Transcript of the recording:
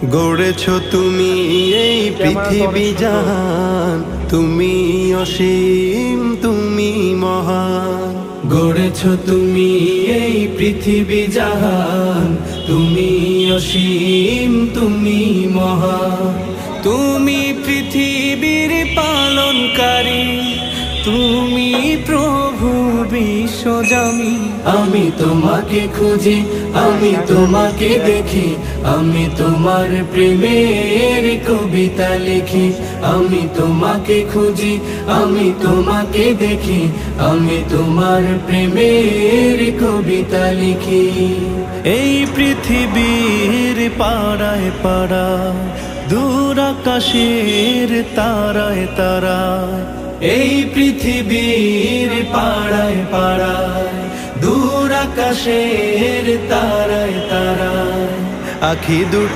গড়েছো তুমি এই পৃথিবী জাহান, তুমি অসীম, তুমি মহান। গড়েছো তুমি এই পৃথিবী জাহান, তুমি অসীম, তুমি মহান। তুমি পৃথিবীর পালনকারী, তুমি প্রভু বিশ্বজামি। আমি তোমাকে খুঁজি, আমি তোমাকে দেখি, আমি তোমার প্রেমের কবিতা লিখি। আমি তোমাকে খুঁজি, আমি তোমাকে দেখি, আমি তোমার প্রেমের কবিতা লিখি। এই পৃথিবীর পাড়ায় পাড়ায়, দূর আকাশের তারায় তারায়, এই পৃথিবীর পাড়ায় পাড়ায়, দূর আকাশের তারায় তারায়, আখি দুটি